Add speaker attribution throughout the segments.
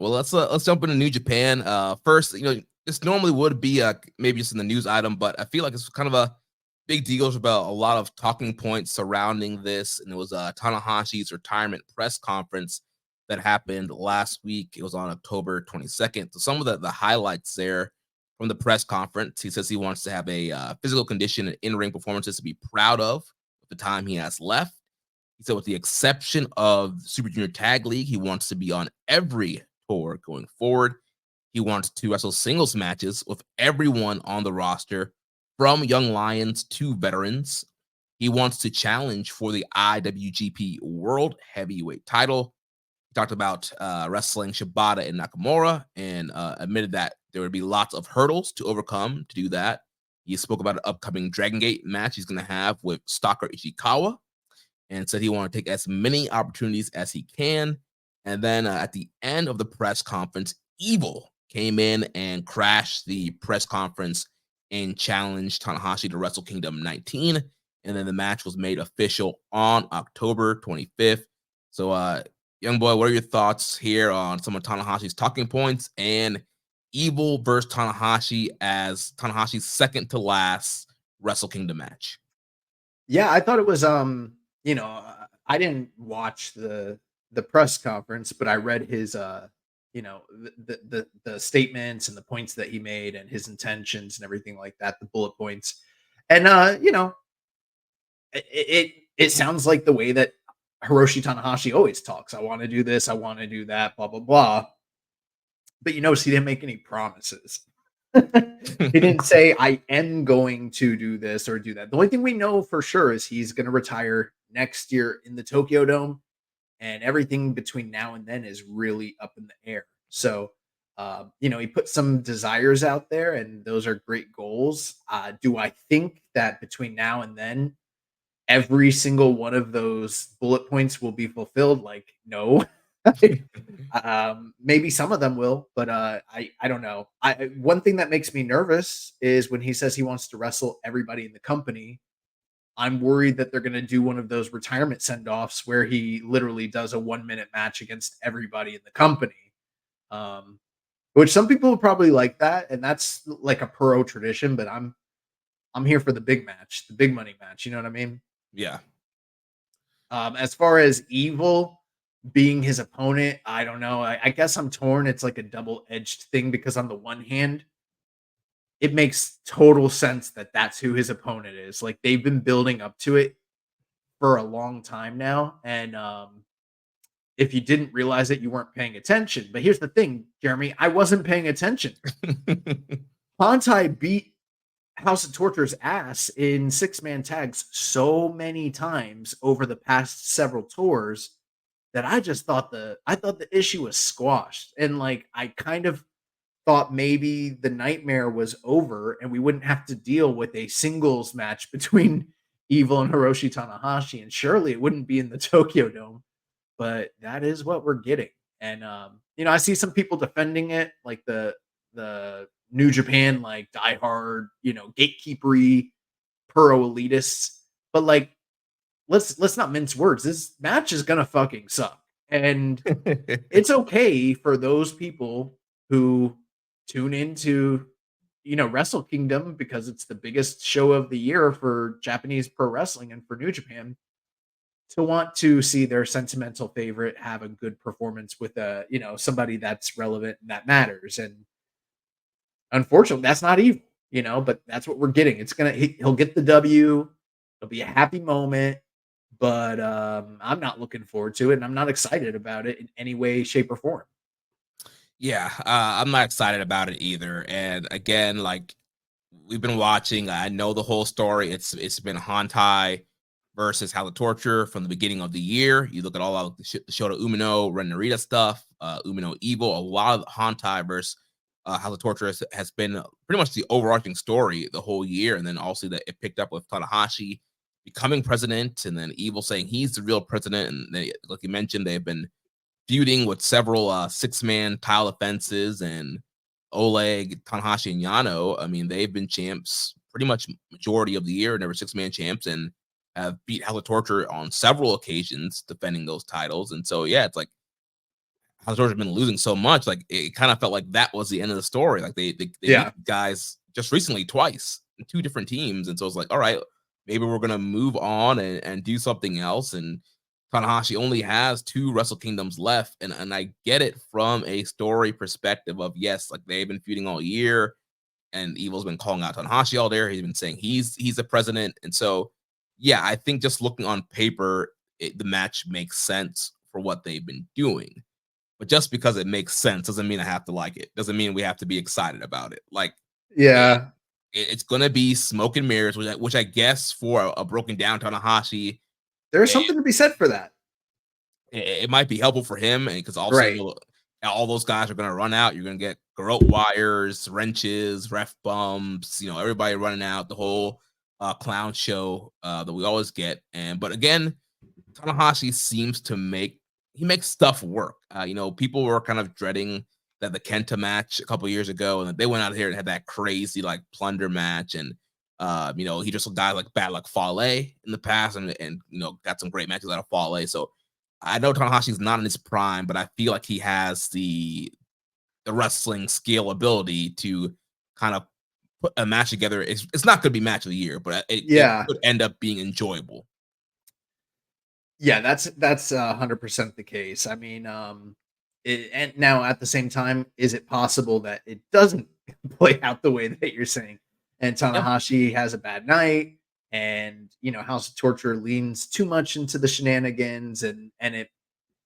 Speaker 1: Well, let's jump into New Japan. First, this normally would be maybe just in the news item, but I feel like it's kind of a big deal. There's about a lot of talking points surrounding this, and it was Tanahashi's retirement press conference that happened last week. It was on October 22nd. So some of the highlights there from the press conference, he says he wants to have a physical condition and in-ring performances to be proud of with the time he has left. He said, with the exception of Super Junior Tag League, he wants to be on every tour going forward. He wants to wrestle singles matches with everyone on the roster, from young lions to veterans. He wants to challenge for the IWGP World Heavyweight title. He talked about wrestling Shibata and Nakamura, and admitted that there would be lots of hurdles to overcome to do that. He spoke about an upcoming Dragon Gate match he's going to have with Stalker Ishikawa, and said he wanted to take as many opportunities as he can. And then at the end of the press conference, Evil came in and crashed the press conference and challenged Tanahashi to Wrestle Kingdom 19. And then the match was made official on October 25th. So, young boy, what are your thoughts here on some of Tanahashi's talking points and Evil versus Tanahashi as Tanahashi's second to last Wrestle Kingdom match?
Speaker 2: Yeah, I thought it was I didn't watch the press conference, but I read his the statements and the points that he made and his intentions and everything like that, the bullet points. And it sounds like the way that Hiroshi Tanahashi always talks. I want to do this, I want to do that, blah blah blah. But you notice he didn't make any promises. He didn't say I am going to do this or do that. The only thing we know for sure is he's going to retire next year in the Tokyo Dome, and everything between now and then is really up in the air. So, he put some desires out there, and those are great goals. Do I think that between now and then, every single one of those bullet points will be fulfilled? Like, no. Maybe some of them will, but I don't know. One thing that makes me nervous is when he says he wants to wrestle everybody in the company. I'm worried that they're going to do one of those retirement send-offs where he literally does a 1-minute match against everybody in the company. Which some people will probably like that, and that's like a pro tradition, but I'm here for the big match, the big money match, you know what I mean?
Speaker 1: Yeah.
Speaker 2: As far as Evil being his opponent, I don't know. I guess I'm torn. It's like a double-edged thing because on the one hand, it makes total sense that that's who his opponent is. Like, they've been building up to it for a long time now, and if you didn't realize it, you weren't paying attention. But here's the thing, Jeremy, I wasn't paying attention. Pontai beat House of Torture's ass in 6-man tags so many times over the past several tours that I just thought the issue was squashed. And like, I kind of thought maybe the nightmare was over and we wouldn't have to deal with a singles match between Evil and Hiroshi Tanahashi, and surely it wouldn't be in the Tokyo Dome. But that is what we're getting. And I see some people defending it, like the New Japan, like diehard, gatekeepery pro elitists. But like, let's not mince words. This match is gonna fucking suck. And it's okay for those people who tune into Wrestle Kingdom because it's the biggest show of the year for Japanese pro wrestling and for New Japan, to want to see their sentimental favorite have a good performance with somebody that's relevant and that matters. And unfortunately, that's not Evil, but that's what we're getting. He'll get the W. It'll be a happy moment, but I'm not looking forward to it, and I'm not excited about it in any way, shape, or form.
Speaker 1: Yeah, I'm not excited about it either. And again, like, we've been watching, I know the whole story. It's been Hantai versus House of Torture from the beginning of the year. You look at all of the Shota Umino, Ren Narita stuff, Umino Evil, a lot of Hantai versus House of Torture has been pretty much the overarching story the whole year. And then also that it picked up with Tanahashi becoming president, and then Evil saying he's the real president. And they, like you mentioned, they've been feuding with several 6-man tile offenses, and Oleg, Tanahashi, and Yano. I mean, they've been champs pretty much majority of the year, and they were 6-man champs, and have beat House of Torture on several occasions defending those titles. And so, yeah, it's like how Georgia been losing so much. Like it kind of felt like that was the end of the story. Like they
Speaker 2: Yeah.
Speaker 1: beat guys just recently twice in two different teams, and so it's like, all right, maybe we're gonna move on and do something else. And Tanahashi only has two Wrestle Kingdoms left, and I get it from a story perspective of yes, like they've been feuding all year, and Evil's been calling out Tanahashi all day. He's been saying he's the president, and so yeah, I think just looking on paper, the match makes sense for what they've been doing. But just because it makes sense doesn't mean I have to like it. Doesn't mean we have to be excited about it. Like
Speaker 2: Yeah.
Speaker 1: it's gonna be smoke and mirrors, which I guess for a broken down Tanahashi,
Speaker 2: There's
Speaker 1: it,
Speaker 2: something to be said for that.
Speaker 1: it might be helpful for him, and because also
Speaker 2: Right.
Speaker 1: all those guys are gonna run out. You're gonna get garrote wires, wrenches, ref bumps. Everybody running out. The whole clown show that we always get. But again, Tanahashi seems to makes stuff work. People were kind of dreading that the Kenta match a couple years ago, and they went out here and had that crazy like plunder match, and he just guys like bad like Fale in the past, and got some great matches out of Fale. So I know Tanahashi's not in his prime, but I feel like he has the wrestling skill ability to kind of put a match together. It's not going to be match of the year, but it
Speaker 2: Yeah.
Speaker 1: could end up being enjoyable.
Speaker 2: Yeah, that's 100% the case. I mean, and now at the same time, is it possible that it doesn't play out the way that you're saying? And
Speaker 1: Yeah.
Speaker 2: Tanahashi has a bad night, and House of Torture leans too much into the shenanigans, and it,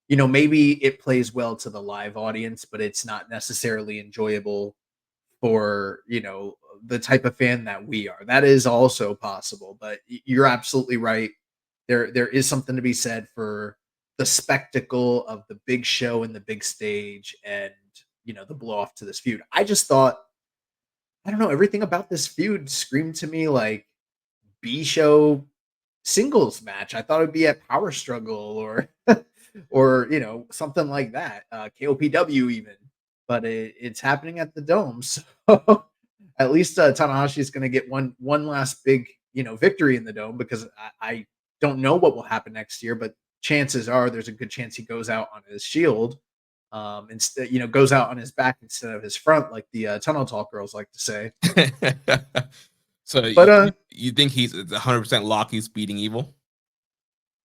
Speaker 2: maybe it plays well to the live audience, but it's not necessarily enjoyable for the type of fan that we are. That is also possible, but you're absolutely right. There is something to be said for the spectacle of the big show and the big stage, and the blow off to this feud. I just thought, I don't know, everything about this feud screamed to me like B show singles match. I thought it'd be a power struggle or or something like that. KOPW even, but it's happening at the Dome, so at least Tanahashi is going to get one last big victory in the Dome, because I don't know what will happen next year, but chances are there's a good chance he goes out on his shield, instead goes out on his back instead of his front, like the Tunnel Talk girls like to say.
Speaker 1: So
Speaker 2: But
Speaker 1: you think he's 100% lock he's beating Evil?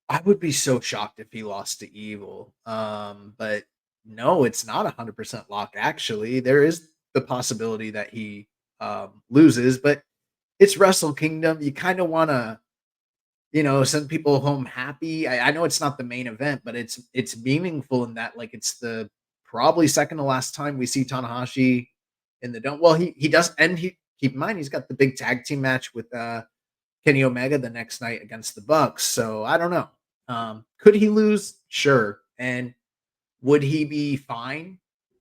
Speaker 2: I would be so shocked if he lost to Evil. But no, it's not 100% lock. Actually, there is the possibility that he loses, but it's Wrestle Kingdom. You kind of want to, send people home happy. I know it's not the main event, but it's meaningful in that, like, it's the probably second to last time we see Tanahashi in the Dome. Well, he does, and he keep in mind he's got the big tag team match with Kenny Omega the next night against the Bucks. So I don't know. Could he lose? Sure. And would he be fine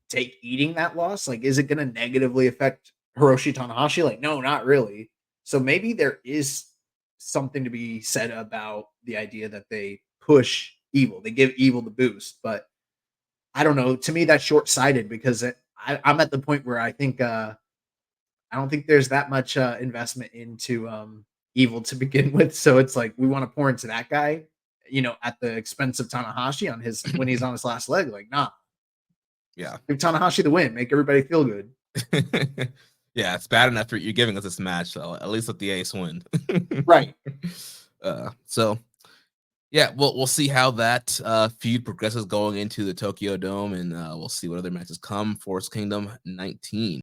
Speaker 2: take eating that loss? Like, is it going to negatively affect Hiroshi Tanahashi? Like, no, not really. So maybe there is something to be said about the idea that they push Evil. They give Evil the boost, but I don't know. To me, that's short sighted, because I'm at the point where I think I don't think there's that much investment into Evil to begin with. So it's like we want to pour into that guy, at the expense of Tanahashi on his when he's on his last leg. Like, nah,
Speaker 1: Yeah.
Speaker 2: give Tanahashi the win, make everybody feel good.
Speaker 1: Yeah, it's bad enough you're giving us this match, so at least let the ace win.
Speaker 2: Right.
Speaker 1: So yeah, we'll see how that feud progresses going into the Tokyo Dome, and we'll see what other matches come for Wrestle Kingdom 19.